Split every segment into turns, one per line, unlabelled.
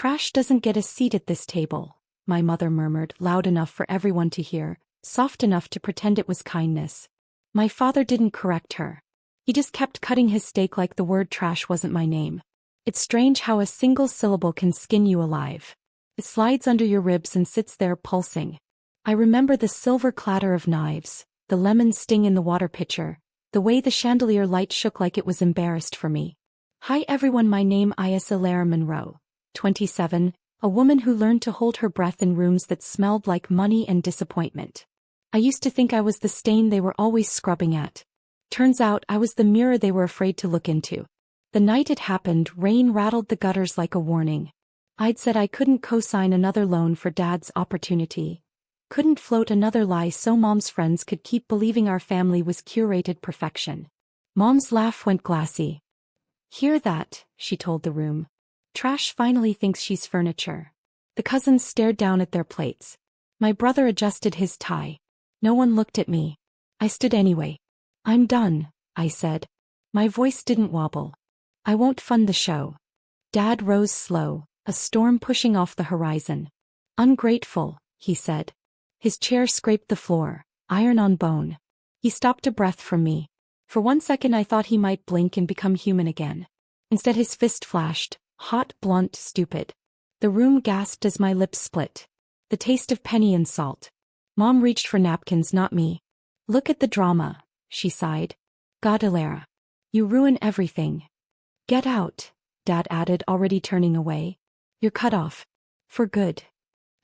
Trash doesn't get a seat at this table, my mother murmured, loud enough for everyone to hear, soft enough to pretend it was kindness. My father didn't correct her. He just kept cutting his steak like the word trash wasn't my name. It's strange how a single syllable can skin you alive. It slides under your ribs and sits there pulsing. I remember the silver clatter of knives, the lemon sting in the water pitcher, the way the chandelier light shook like it was embarrassed for me. Hi everyone, my name is Alara Monroe, 27, a woman who learned to hold her breath in rooms that smelled like money and disappointment. I used to think I was the stain they were always scrubbing at. Turns out I was the mirror they were afraid to look into. The night it happened, rain rattled the gutters like a warning. I'd said I couldn't co-sign another loan for Dad's opportunity. Couldn't float another lie so Mom's friends could keep believing our family was curated perfection. Mom's laugh went glassy. Hear that, she told the room. Trash finally thinks she's furniture. The cousins stared down at their plates. My brother adjusted his tie. No one looked at me. I stood anyway. I'm done, I said. My voice didn't wobble. I won't fund the show. Dad rose slow, a storm pushing off the horizon. Ungrateful, he said. His chair scraped the floor, iron on bone. He stopped a breath from me. For 1 second I thought he might blink and become human again. Instead his fist flashed, hot, blunt, stupid. The room gasped as my lips split. The taste of penny and salt. Mom reached for napkins, not me. Look at the drama, she sighed. God, Alara. You ruin everything. Get out, Dad added, already turning away. You're cut off. For good.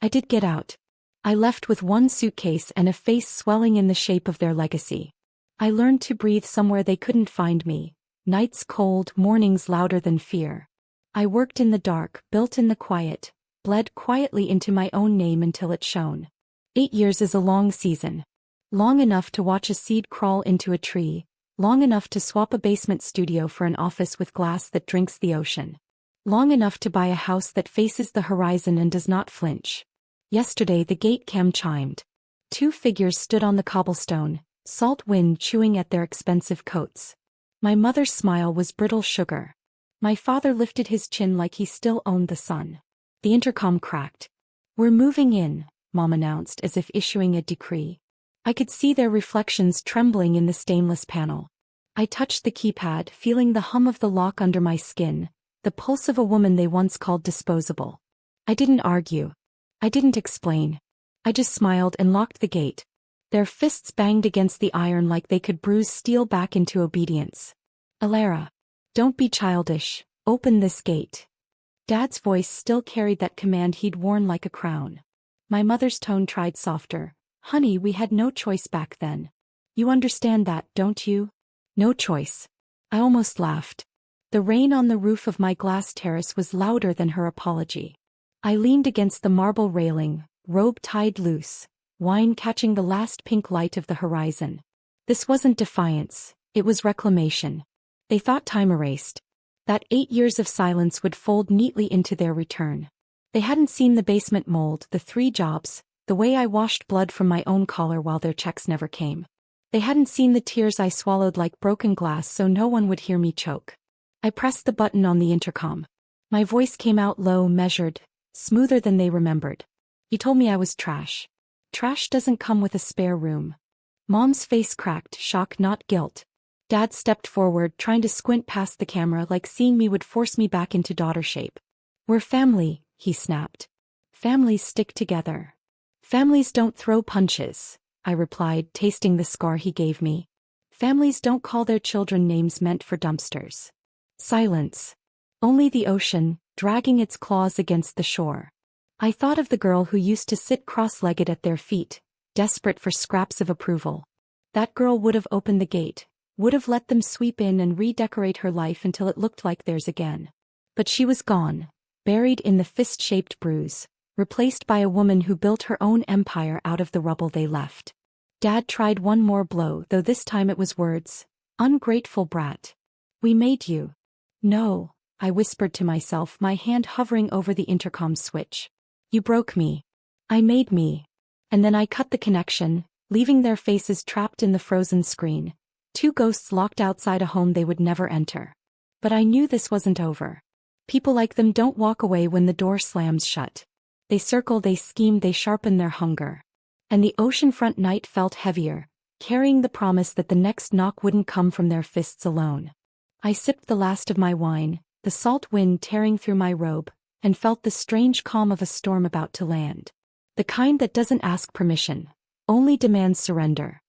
I did get out. I left with one suitcase and a face swelling in the shape of their legacy. I learned to breathe somewhere they couldn't find me. Nights cold, mornings louder than fear. I worked in the dark, built in the quiet, bled quietly into my own name until it shone. 8 years is a long season. Long enough to watch a seed crawl into a tree, long enough to swap a basement studio for an office with glass that drinks the ocean. Long enough to buy a house that faces the horizon and does not flinch. Yesterday the gate cam chimed. 2 figures stood on the cobblestone, salt wind chewing at their expensive coats. My mother's smile was brittle sugar. My father lifted his chin like he still owned the sun. The intercom cracked. We're moving in, Mom announced as if issuing a decree. I could see their reflections trembling in the stainless panel. I touched the keypad, feeling the hum of the lock under my skin, the pulse of a woman they once called disposable. I didn't argue. I didn't explain. I just smiled and locked the gate. Their fists banged against the iron like they could bruise steel back into obedience. Alara. Don't be childish. Open this gate. Dad's voice still carried that command he'd worn like a crown. My mother's tone tried softer. Honey, we had no choice back then. You understand that, don't you? No choice. I almost laughed. The rain on the roof of my glass terrace was louder than her apology. I leaned against the marble railing, robe tied loose, wine catching the last pink light of the horizon. This wasn't defiance, it was reclamation. They thought time erased. That 8 years of silence would fold neatly into their return. They hadn't seen the basement mold, the 3 jobs, the way I washed blood from my own collar while their checks never came. They hadn't seen the tears I swallowed like broken glass so no one would hear me choke. I pressed the button on the intercom. My voice came out low, measured, smoother than they remembered. You told me I was trash. Trash doesn't come with a spare room. Mom's face cracked, shock not guilt. Dad stepped forward, trying to squint past the camera like seeing me would force me back into daughter shape. We're family, he snapped. Families stick together. Families don't throw punches, I replied, tasting the scar he gave me. Families don't call their children names meant for dumpsters. Silence. Only the ocean, dragging its claws against the shore. I thought of the girl who used to sit cross-legged at their feet, desperate for scraps of approval. That girl would have opened the gate, would have let them sweep in and redecorate her life until it looked like theirs again. But she was gone, buried in the fist-shaped bruise, replaced by a woman who built her own empire out of the rubble they left. Dad tried one more blow, though this time it was words. Ungrateful brat. We made you. No, I whispered to myself, my hand hovering over the intercom switch. You broke me. I made me. And then I cut the connection, leaving their faces trapped in the frozen screen. 2 ghosts locked outside a home they would never enter. But I knew this wasn't over. People like them don't walk away when the door slams shut. They circle, they scheme, they sharpen their hunger. And the oceanfront night felt heavier, carrying the promise that the next knock wouldn't come from their fists alone. I sipped the last of my wine, the salt wind tearing through my robe, and felt the strange calm of a storm about to land. The kind that doesn't ask permission, only demands surrender.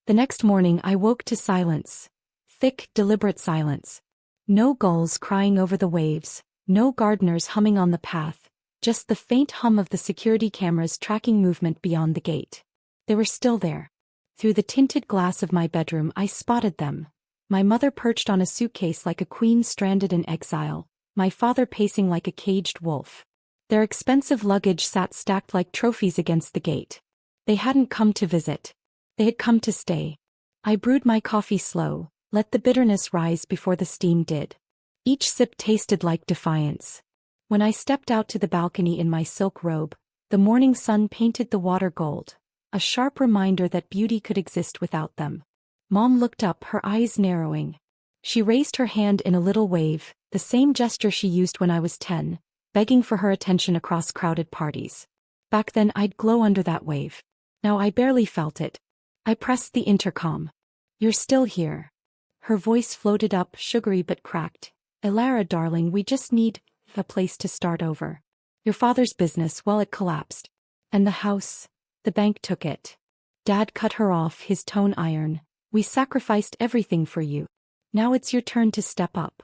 The next morning I woke to silence. Thick, deliberate silence. No gulls crying over the waves, no gardeners humming on the path, just the faint hum of the security cameras tracking movement beyond the gate. They were still there. Through the tinted glass of my bedroom I spotted them. My mother perched on a suitcase like a queen stranded in exile, my father pacing like a caged wolf. Their expensive luggage sat stacked like trophies against the gate. They hadn't come to visit. They had come to stay. I brewed my coffee slow, let the bitterness rise before the steam did. Each sip tasted like defiance. When I stepped out to the balcony in my silk robe, the morning sun painted the water gold, a sharp reminder that beauty could exist without them. Mom looked up, her eyes narrowing. She raised her hand in a little wave, the same gesture she used when I was 10, begging for her attention across crowded parties. Back then I'd glow under that wave. Now I barely felt it. I pressed the intercom. "You're still here." Her voice floated up, sugary but cracked. "Elara, darling, we just need a place to start over. Your father's business, well, it collapsed. And the house, the bank took it." Dad cut her off, his tone iron. "We sacrificed everything for you. Now it's your turn to step up."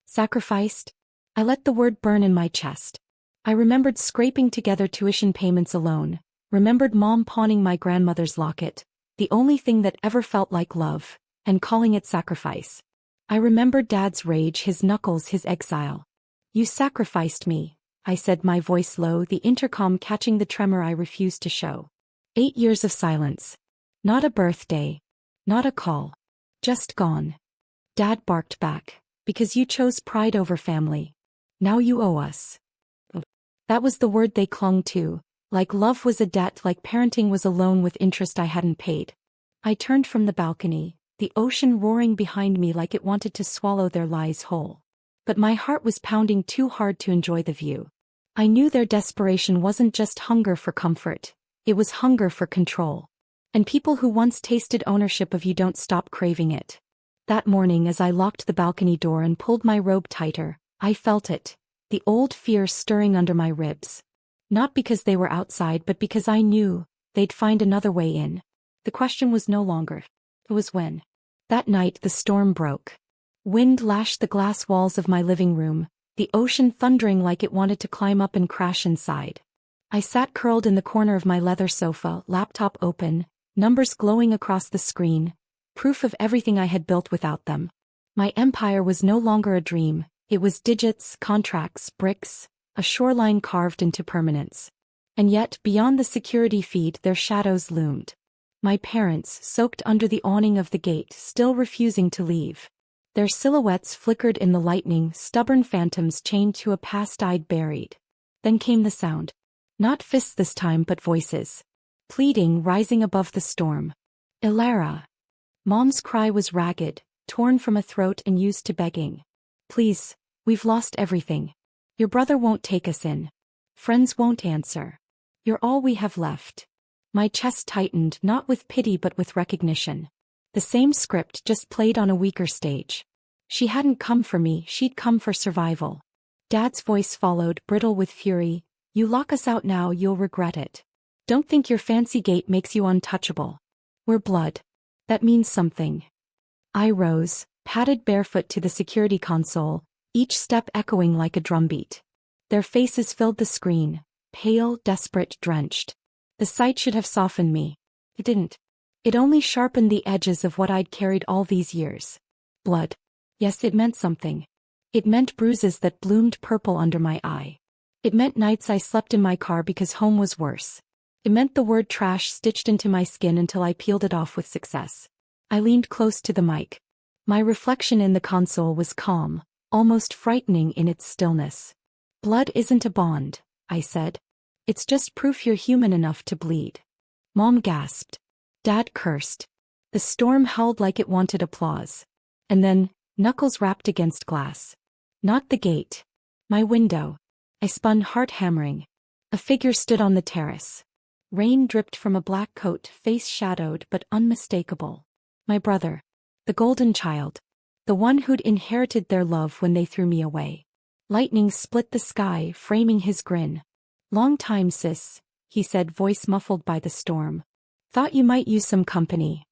Sacrificed? I let the word burn in my chest. I remembered scraping together tuition payments alone, remembered Mom pawning my grandmother's locket, the only thing that ever felt like love, and calling it sacrifice. I remembered Dad's rage, his knuckles, his exile. "You sacrificed me," I said, my voice low, the intercom catching the tremor I refused to show. 8 years of silence. Not a birthday. Not a call. Just gone. Dad barked back. "Because you chose pride over family. Now you owe us." That was the word they clung to, like love was a debt, like parenting was a loan with interest I hadn't paid. I turned from the balcony, the ocean roaring behind me like it wanted to swallow their lies whole. But my heart was pounding too hard to enjoy the view. I knew their desperation wasn't just hunger for comfort, it was hunger for control. And people who once tasted ownership of you don't stop craving it. That morning as I locked the balcony door and pulled my robe tighter, I felt it, the old fear stirring under my ribs. Not because they were outside but because I knew they'd find another way in. The question was no longer, it was when. That night the storm broke. Wind lashed the glass walls of my living room, the ocean thundering like it wanted to climb up and crash inside. I sat curled in the corner of my leather sofa, laptop open, numbers glowing across the screen, proof of everything I had built without them. My empire was no longer a dream, it was digits, contracts, bricks, a shoreline carved into permanence. And yet, beyond the security feed, their shadows loomed. My parents, soaked under the awning of the gate, still refusing to leave. Their silhouettes flickered in the lightning, stubborn phantoms chained to a past I'd buried. Then came the sound. Not fists this time but voices. Pleading, rising above the storm. "Elara." Mom's cry was ragged, torn from a throat and used to begging. "Please, we've lost everything. Your brother won't take us in. Friends won't answer. You're all we have left." My chest tightened, not with pity but with recognition. The same script, just played on a weaker stage. She hadn't come for me, she'd come for survival. Dad's voice followed, brittle with fury. "You lock us out now, you'll regret it. Don't think your fancy gate makes you untouchable. We're blood. That means something." I rose, padded barefoot to the security console, each step echoing like a drumbeat. Their faces filled the screen, pale, desperate, drenched. The sight should have softened me. It didn't. It only sharpened the edges of what I'd carried all these years. Blood. Yes, it meant something. It meant bruises that bloomed purple under my eye. It meant nights I slept in my car because home was worse. It meant the word trash stitched into my skin until I peeled it off with success. I leaned close to the mic. My reflection in the console was calm, almost frightening in its stillness. "Blood isn't a bond," I said. "It's just proof you're human enough to bleed." Mom gasped. Dad cursed. The storm howled like it wanted applause. And then, knuckles rapped against glass. Not the gate. My window. I spun, heart hammering. A figure stood on the terrace. Rain dripped from a black coat, face shadowed but unmistakable. My brother. The golden child. The one who'd inherited their love when they threw me away. Lightning split the sky, framing his grin. "Long time, sis," he said, voice muffled by the storm. "Thought you might use some company."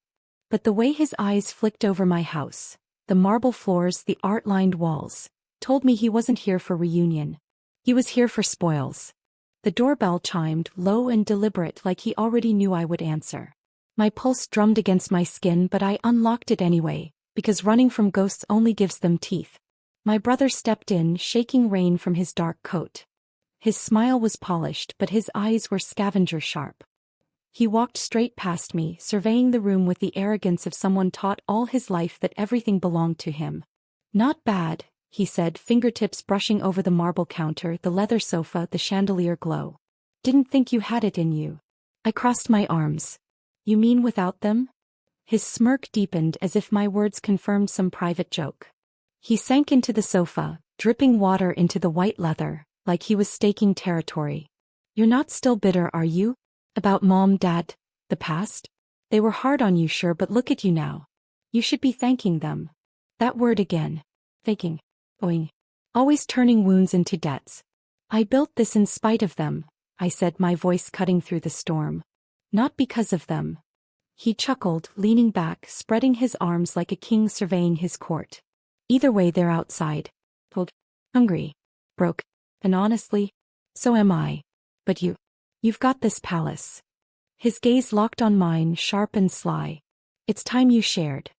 But the way his eyes flicked over my house, the marble floors, the art-lined walls, told me he wasn't here for reunion. He was here for spoils. The doorbell chimed, low and deliberate, like he already knew I would answer. My pulse drummed against my skin, but I unlocked it anyway, because running from ghosts only gives them teeth. My brother stepped in, shaking rain from his dark coat. His smile was polished, but his eyes were scavenger sharp. He walked straight past me, surveying the room with the arrogance of someone taught all his life that everything belonged to him. "Not bad," he said, fingertips brushing over the marble counter, the leather sofa, the chandelier glow. "Didn't think you had it in you." I crossed my arms. "You mean without them?" His smirk deepened, as if my words confirmed some private joke. He sank into the sofa, dripping water into the white leather, like he was staking territory. "You're not still bitter, are you? About mom, dad, the past? They were hard on you, sure, but look at you now. You should be thanking them." That word again. Thanking. Owing. Always turning wounds into debts. "I built this in spite of them," I said, my voice cutting through the storm. "Not because of them." He chuckled, leaning back, spreading his arms like a king surveying his court. "Either way, they're outside. Cold, hungry, broke, and honestly, so am I. But you've got this palace." His gaze locked on mine, sharp and sly. "It's time you shared."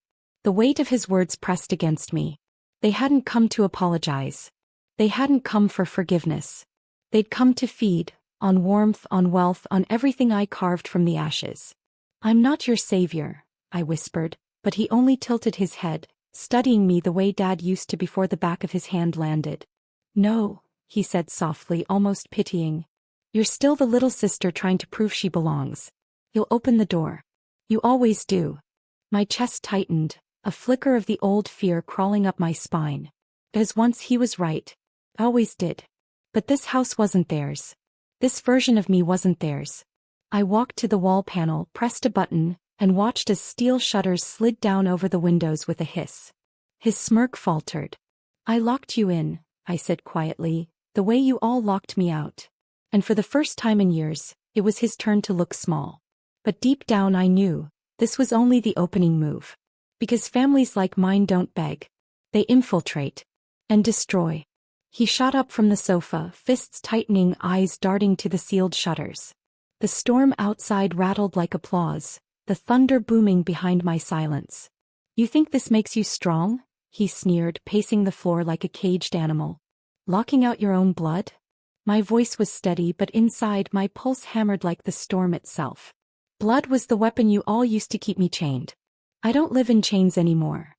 The weight of his words pressed against me. They hadn't come to apologize. They hadn't come for forgiveness. They'd come to feed, on warmth, on wealth, on everything I carved from the ashes. "I'm not your savior," I whispered, but he only tilted his head, studying me the way Dad used to before the back of his hand landed. "No," he said softly, almost pitying. "You're still the little sister trying to prove she belongs. You'll open the door. You always do." My chest tightened, a flicker of the old fear crawling up my spine. As once he was right. Always did. But this house wasn't theirs. This version of me wasn't theirs. I walked to the wall panel, pressed a button, and watched as steel shutters slid down over the windows with a hiss. His smirk faltered. "I locked you in," I said quietly, "the way you all locked me out." And for the first time in years, it was his turn to look small. But deep down I knew, this was only the opening move. Because families like mine don't beg. They infiltrate. And destroy. He shot up from the sofa, fists tightening, eyes darting to the sealed shutters. The storm outside rattled like applause, the thunder booming behind my silence. "You think this makes you strong?" he sneered, pacing the floor like a caged animal. "Locking out your own blood?" My voice was steady, but inside my pulse hammered like the storm itself. "Blood was the weapon you all used to keep me chained. I don't live in chains anymore."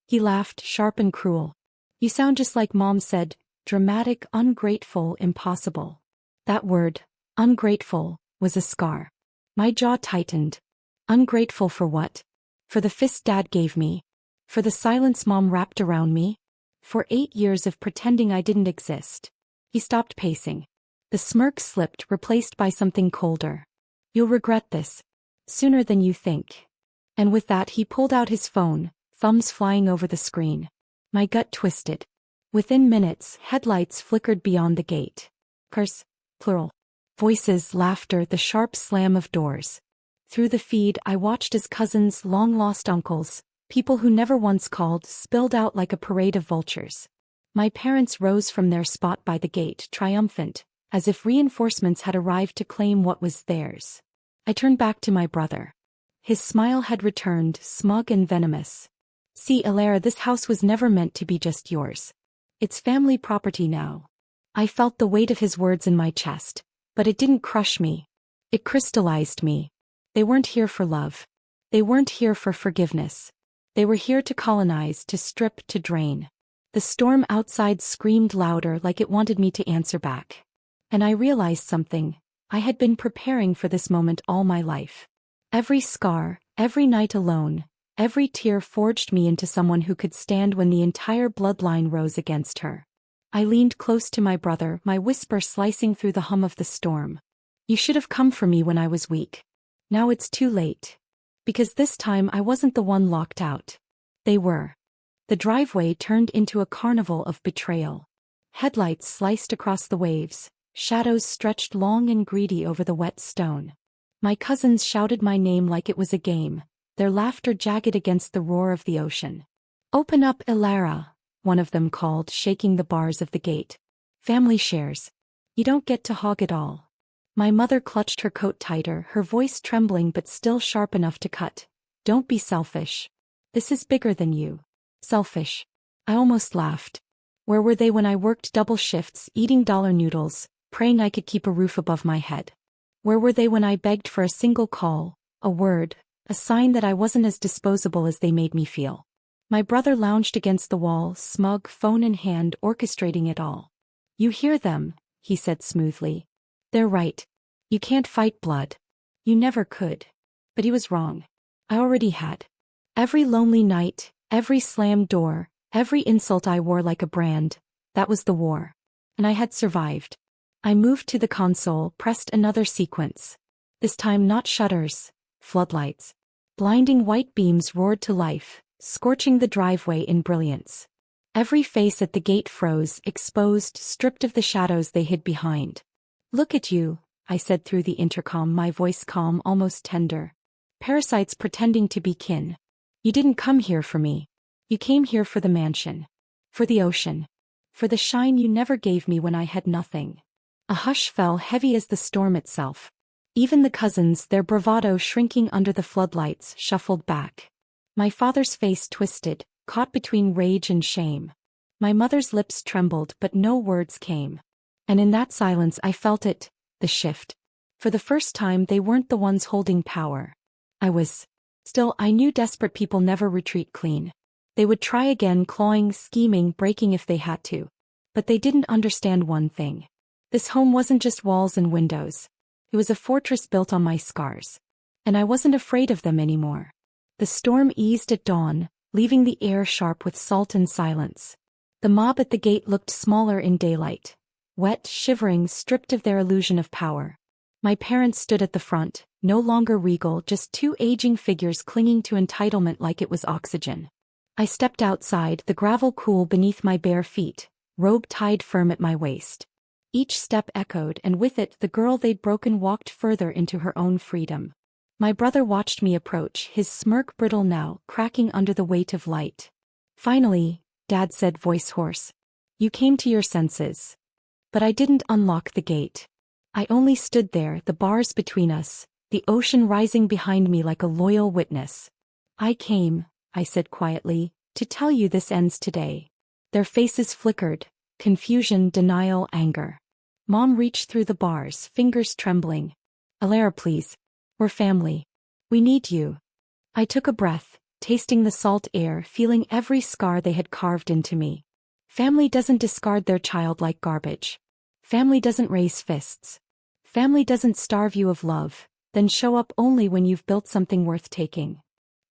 He laughed, sharp and cruel. "You sound just like Mom said, dramatic, ungrateful, impossible." That word, ungrateful, was a scar. My jaw tightened. Ungrateful for what? For the fist Dad gave me? For the silence Mom wrapped around me? For 8 years of pretending I didn't exist? He stopped pacing. The smirk slipped, replaced by something colder. "You'll regret this. Sooner than you think." And with that he pulled out his phone, thumbs flying over the screen. My gut twisted. Within minutes, headlights flickered beyond the gate. Cars, plural. Voices, laughter, the sharp slam of doors. Through the feed I watched as cousins, long-lost uncles, people who never once called, spilled out like a parade of vultures. My parents rose from their spot by the gate, triumphant, as if reinforcements had arrived to claim what was theirs. I turned back to my brother. His smile had returned, smug and venomous. "See, Alara, this house was never meant to be just yours. It's family property now." I felt the weight of his words in my chest, but it didn't crush me. It crystallized me. They weren't here for love. They weren't here for forgiveness. They were here to colonize, to strip, to drain. The storm outside screamed louder, like it wanted me to answer back. And I realized something. I had been preparing for this moment all my life. Every scar, every night alone, every tear forged me into someone who could stand when the entire bloodline rose against her. I leaned close to my brother, my whisper slicing through the hum of the storm. You should have come for me when I was weak. Now it's too late. Because this time I wasn't the one locked out. They were. The driveway turned into a carnival of betrayal. Headlights sliced across the waves, shadows stretched long and greedy over the wet stone. My cousins shouted my name like it was a game, their laughter jagged against the roar of the ocean. Open up, Ilara, one of them called, shaking the bars of the gate. Family shares. You don't get to hog it all. My mother clutched her coat tighter, her voice trembling but still sharp enough to cut. Don't be selfish. This is bigger than you. Selfish. I almost laughed. Where were they when I worked double shifts, eating dollar noodles, praying I could keep a roof above my head? Where were they when I begged for a single call, a word, a sign that I wasn't as disposable as they made me feel? My brother lounged against the wall, smug, phone in hand, orchestrating it all. You hear them, he said smoothly. They're right. You can't fight blood. You never could. But he was wrong. I already had. Every lonely night, every slammed door, every insult I wore like a brand, that was the war. And I had survived. I moved to the console, pressed another sequence. This time not shutters, floodlights. Blinding white beams roared to life, scorching the driveway in brilliance. Every face at the gate froze, exposed, stripped of the shadows they hid behind. Look at you, I said through the intercom, my voice calm, almost tender. Parasites pretending to be kin. You didn't come here for me. You came here for the mansion. For the ocean. For the shine you never gave me when I had nothing. A hush fell, heavy as the storm itself. Even the cousins, their bravado shrinking under the floodlights, shuffled back. My father's face twisted, caught between rage and shame. My mother's lips trembled, but no words came. And in that silence I felt it, the shift. For the first time they weren't the ones holding power. I was. Still, I knew desperate people never retreat clean. They would try again, clawing, scheming, breaking if they had to. But they didn't understand one thing. This home wasn't just walls and windows. It was a fortress built on my scars. And I wasn't afraid of them anymore. The storm eased at dawn, leaving the air sharp with salt and silence. The mob at the gate looked smaller in daylight. Wet, shivering, stripped of their illusion of power. My parents stood at the front, no longer regal, just two aging figures clinging to entitlement like it was oxygen. I stepped outside, the gravel cool beneath my bare feet, robe tied firm at my waist. Each step echoed, and with it the girl they'd broken walked further into her own freedom. My brother watched me approach, his smirk brittle now, cracking under the weight of light. Finally, Dad said, voice hoarse. You came to your senses. But I didn't unlock the gate. I only stood there, the bars between us, the ocean rising behind me like a loyal witness. I came, I said quietly, to tell you this ends today. Their faces flickered, confusion, denial, anger. Mom reached through the bars, fingers trembling. Alara, please. We're family. We need you. I took a breath, tasting the salt air, feeling every scar they had carved into me. Family doesn't discard their child like garbage. Family doesn't raise fists. Family doesn't starve you of love, then show up only when you've built something worth taking.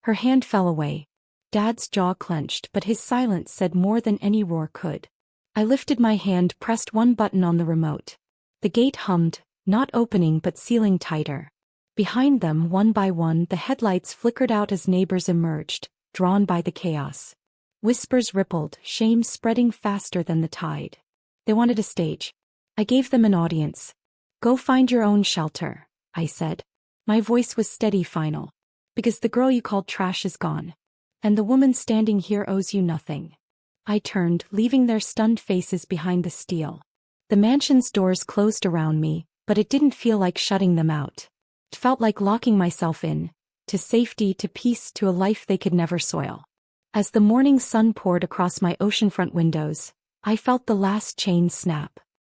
Her hand fell away. Dad's jaw clenched, but his silence said more than any roar could. I lifted my hand, pressed one button on the remote. The gate hummed, not opening but sealing tighter. Behind them, one by one, the headlights flickered out as neighbors emerged, drawn by the chaos. Whispers rippled, shame spreading faster than the tide. They wanted a stage. I gave them an audience. Go find your own shelter, I said. My voice was steady, final. Because the girl you called trash is gone. And the woman standing here owes you nothing. I turned, leaving their stunned faces behind the steel. The mansion's doors closed around me, but it didn't feel like shutting them out. It felt like locking myself in, to safety, to peace, to a life they could never soil. As the morning sun poured across my oceanfront windows, I felt the last chain snap.